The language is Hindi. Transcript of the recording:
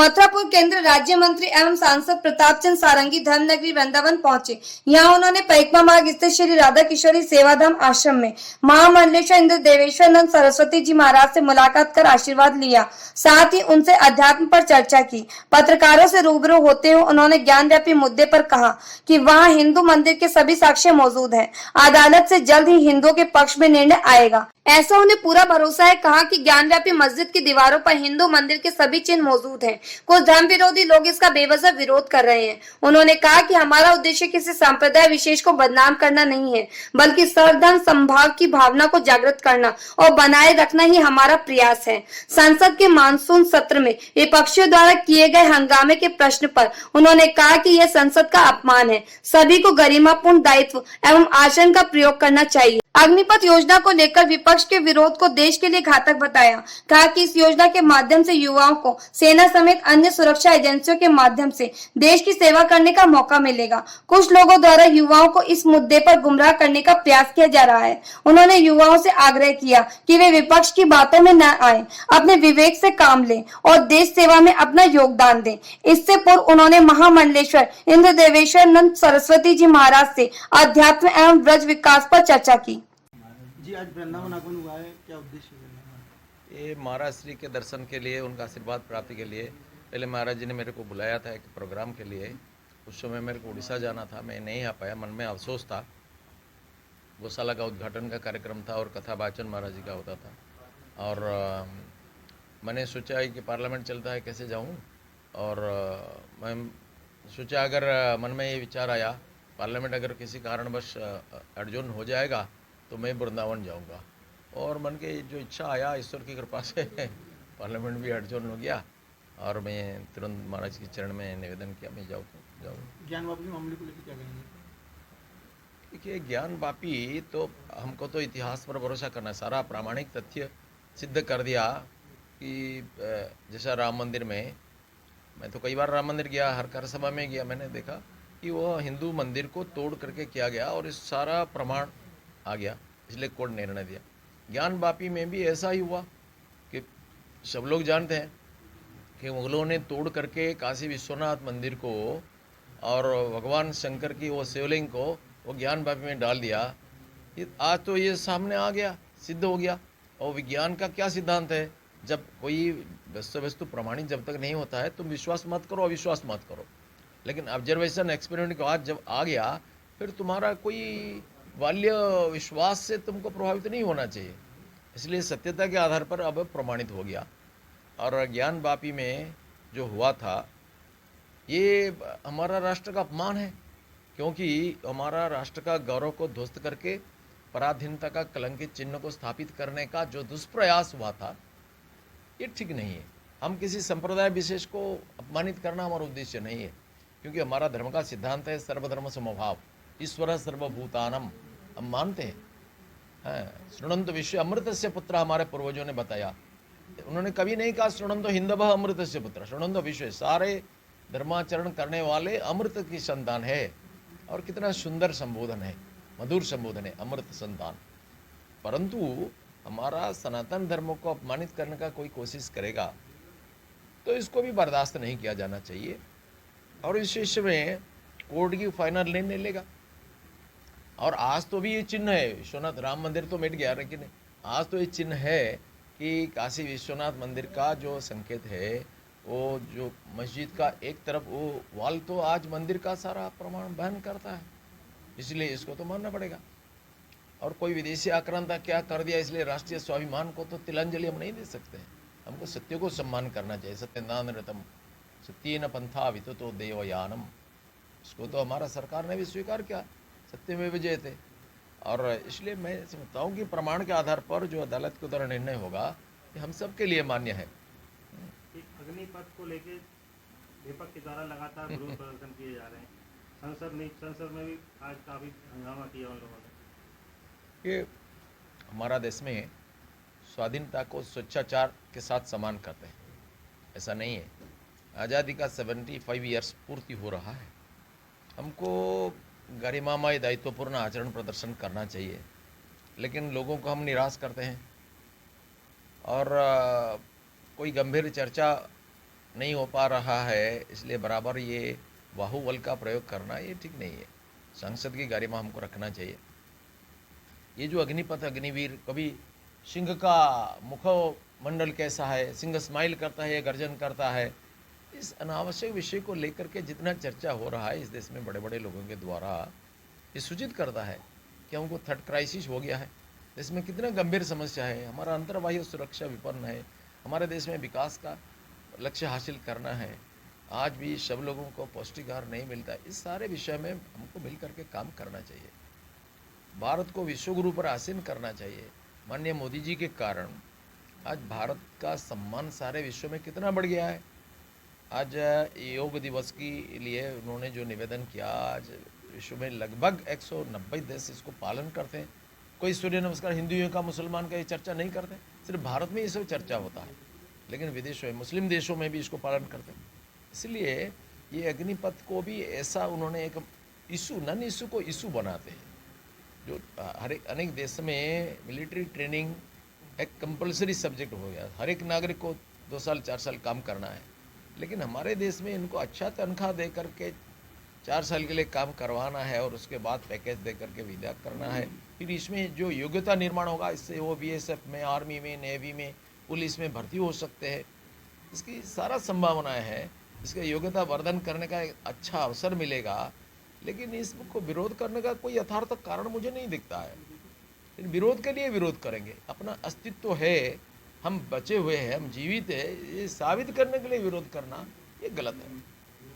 मथुरापुर केंद्र राज्य मंत्री एवं सांसद प्रताप चंद्र सारंगी धर्मनगरी वृंदावन पहुंचे। यहां उन्होंने परिक्रमा मार्ग स्थित श्री राधा किशोरी सेवाधाम आश्रम में महामंडलेश्वर इंद्र देवेश्वरानंद सरस्वती जी महाराज से मुलाकात कर आशीर्वाद लिया। साथ ही उनसे अध्यात्म पर चर्चा की। पत्रकारों से रूबरू होते हुए उन्होंने ज्ञानव्यापी मुद्दे पर कहा कि वहां हिंदू मंदिर के सभी साक्ष्य मौजूद हैं। अदालत से जल्द ही हिंदुओं के पक्ष में निर्णय आएगा, ऐसा उन्हें पूरा भरोसा है। कहा कि ज्ञानव्यापी मस्जिद की दीवारों पर हिंदू मंदिर के सभी चिन्ह मौजूद हैं। कुछ धर्म विरोधी लोग इसका बेवजह विरोध कर रहे हैं। उन्होंने कहा कि हमारा उद्देश्य किसी संप्रदाय विशेष को बदनाम करना नहीं है, बल्कि सर्वधर्म समभाव की भावना को जागृत करना और बनाए रखना ही हमारा प्रयास है। संसद के मानसून सत्र में विपक्षियों द्वारा किए गए हंगामे के प्रश्न पर उन्होंने कहा कि यह संसद का अपमान है। सभी को गरिमापूर्ण दायित्व एवं आचरण का प्रयोग करना चाहिए। अग्निपथ योजना को लेकर विपक्ष के विरोध को देश के लिए घातक बताया। कहा कि इस योजना के माध्यम से युवाओं को सेना समेत अन्य सुरक्षा एजेंसियों के माध्यम से देश की सेवा करने का मौका मिलेगा। कुछ लोगों द्वारा युवाओं को इस मुद्दे पर गुमराह करने का प्रयास किया जा रहा है। उन्होंने युवाओं से आग्रह किया कि वे विपक्ष की बातों में न आए, अपने विवेक से काम लें और देश सेवा में अपना योगदान दें। इससे पूर्व उन्होंने महामंडलेश्वर इंद्र देवेश्वरानंद सरस्वती जी महाराज से अध्यात्म एवं ब्रज विकास पर चर्चा की। जी, आज वृंदावन आगमन हुआ है, क्या उद्देश्य है वृंदावन? ये महाराज श्री के दर्शन के लिए, उनका आशीर्वाद प्राप्ति के लिए पहले महाराज जी ने मेरे को बुलाया था एक प्रोग्राम के लिए। उस समय मेरे को उड़ीसा जाना था, मैं नहीं आ पाया। मन में अफसोस था। गौशाला का उद्घाटन का कार्यक्रम था और कथा वाचन महाराज जी का होता था। और मैंने सोचा कि पार्लियामेंट चलता है, कैसे जाऊं। और मैं सोचा अगर मन में ये विचार आया पार्लियामेंट अगर किसी कारणवश एडजॉर्न हो जाएगा तो मैं वृंदावन जाऊंगा। और मन के जो इच्छा आया ईश्वर की कृपा से पार्लियामेंट भी एडजॉर्न हो गया और मैं तुरंत महाराज के चरण में निवेदन किया मैं जाऊँ। ज्ञान वापी मामले को लेकर क्या कहेंगे? देखिए, ज्ञान वापी तो हमको तो इतिहास पर भरोसा करना है। सारा प्रामाणिक तथ्य सिद्ध कर दिया कि जैसा राम मंदिर में, मैं तो कई बार राम मंदिर गया, हर कार्य सभा में गया, मैंने देखा कि वो हिंदू मंदिर को तोड़ करके किया गया और इस सारा प्रमाण आ गया, इसलिए कोर्ट ने निर्णय दिया। ज्ञान वापी में भी ऐसा ही हुआ कि सब लोग जानते हैं कि मुगलों ने तोड़ करके काशी विश्वनाथ मंदिर को और भगवान शंकर की वो शिवलिंग को वो ज्ञान वापी में डाल दिया। आज तो ये सामने आ गया, सिद्ध हो गया। और विज्ञान का क्या सिद्धांत है, जब कोई वस्तु प्रमाणित जब तक नहीं होता है तुम विश्वास मत करो, अविश्वास मत करो। लेकिन ऑब्जर्वेशन एक्सपेरिमेंट के बाद जब आ गया, फिर तुम्हारा कोई बाल्य विश्वास से तुमको प्रभावित नहीं होना चाहिए। इसलिए सत्यता के आधार पर अब प्रमाणित हो गया। और ज्ञान वापी में जो हुआ था ये हमारा राष्ट्र का अपमान है, क्योंकि हमारा राष्ट्र का गौरव को ध्वस्त करके पराधीनता का कलंकित चिन्ह को स्थापित करने का जो दुष्प्रयास हुआ था ये ठीक नहीं है। हम किसी संप्रदाय विशेष को अपमानित करना हमारा उद्देश्य नहीं है, क्योंकि हमारा धर्म का सिद्धांत है सर्वधर्म समभाव, ईश्वर सर्वभूतानम। हम मानते हैं शृणंतो विश्व अमृतस्य पुत्र, हमारे पूर्वजों ने बताया। उन्होंने कभी नहीं कहा शृणंतो हिंदवः अमृतस्य पुत्र, शृणंतो विश्व, सारे धर्माचरण करने वाले अमृत की संतान है। और कितना सुंदर संबोधन है, मधुर संबोधन है, अमृत संतान। परंतु हमारा सनातन धर्म को अपमानित करने का कोई कोशिश करेगा तो इसको भी बर्दाश्त नहीं किया जाना चाहिए। और इस विषय में कोर्ट की फाइनल निर्णय लेगा। और आज तो भी ये चिन्ह है, विश्वनाथ राम मंदिर तो मिट गया, लेकिन आज तो ये चिन्ह है कि काशी विश्वनाथ मंदिर का जो संकेत है, वो जो मस्जिद का एक तरफ वो वाल तो आज मंदिर का सारा प्रमाण बहन करता है। इसलिए इसको तो मानना पड़ेगा। और कोई विदेशी आक्रांता क्या कर दिया, इसलिए राष्ट्रीय स्वाभिमान को तो तिलांजलि हम नहीं दे सकते। हमको सत्य को सम्मान करना चाहिए। सत्यनारायणतम सत्येन पंथा विततो देवयानम, इसको तो हमारा सरकार ने भी स्वीकार किया, सत्य में विजय थे। और इसलिए मैं समझता हूँ कि प्रमाण के आधार पर जो अदालत के द्वारा निर्णय होगा ये हम सब के लिए मान्य है। अग्निपथ को लेके विपक्ष के द्वारा लगातार विरोध प्रदर्शन किए जा रहे हैं। संसद में भी आज काफी हंगामा किया उन लोगों ने। ये हमारा देश में स्वाधीनता को स्वेच्छाचार के साथ समान करते हैं, ऐसा नहीं है। आज़ादी का 75 ईयर्स पूर्ति हो रहा है। हमको गरिमामय दायित्वपूर्ण आचरण प्रदर्शन करना चाहिए, लेकिन लोगों को हम निराश करते हैं। और कोई गंभीर चर्चा नहीं हो पा रहा है, इसलिए बराबर ये बाहुबल का प्रयोग करना ये ठीक नहीं है। संसद की गरिमा हमको रखना चाहिए। ये जो अग्निपथ अग्निवीर, कभी सिंह का मुखमंडल कैसा है, सिंह स्माइल करता है, गर्जन करता है, इस अनावश्यक विषय को लेकर के जितना चर्चा हो रहा है इस देश में बड़े बड़े लोगों के द्वारा, ये सूचित करता है कि हमको थर्ड क्राइसिस हो गया है। देश में कितना गंभीर समस्या है, हमारा अंतर्बाह्य सुरक्षा विपन्न है, हमारे देश में विकास का लक्ष्य हासिल करना है, आज भी सब लोगों को पौष्टिक आहार नहीं मिलता। इस सारे विषय में हमको मिल करके काम करना चाहिए। भारत को विश्वगुरु पर आसीन करना चाहिए। माननीय मोदी जी के कारण आज भारत का सम्मान सारे विश्व में कितना बढ़ गया है। आज योग दिवस के लिए उन्होंने जो निवेदन किया, आज विश्व में लगभग 190 देश इसको पालन करते हैं। कोई सूर्य नमस्कार हिंदुओं का मुसलमान का ये चर्चा नहीं करते, सिर्फ भारत में ये सब चर्चा होता है, लेकिन विदेशों में मुस्लिम देशों में भी इसको पालन करते हैं। इसलिए ये अग्निपथ को भी ऐसा उन्होंने एक इशू, नन इशू को इशू बनाते हैं। जो हर एक अनेक देश में मिलिट्री ट्रेनिंग एक कंपलसरी सब्जेक्ट हो गया, हर एक नागरिक को 2 साल 4 साल काम करना है, लेकिन हमारे देश में इनको अच्छा तनख्वाह दे करके 4 साल के लिए काम करवाना है और उसके बाद पैकेज दे करके विदा करना है। फिर इसमें जो योग्यता निर्माण होगा, इससे वो BSF में, आर्मी में, नेवी में, पुलिस में भर्ती हो सकते हैं। इसकी सारा संभावनाएं है, इसका योग्यता वर्धन करने का एक अच्छा अवसर मिलेगा, लेकिन इसको विरोध करने का कोई यथार्थ कारण मुझे नहीं दिखता है। लेकिन विरोध के लिए विरोध करेंगे, अपना अस्तित्व है, हम बचे हुए हैं, हम जीवित है, ये साबित करने के लिए विरोध करना ये गलत है।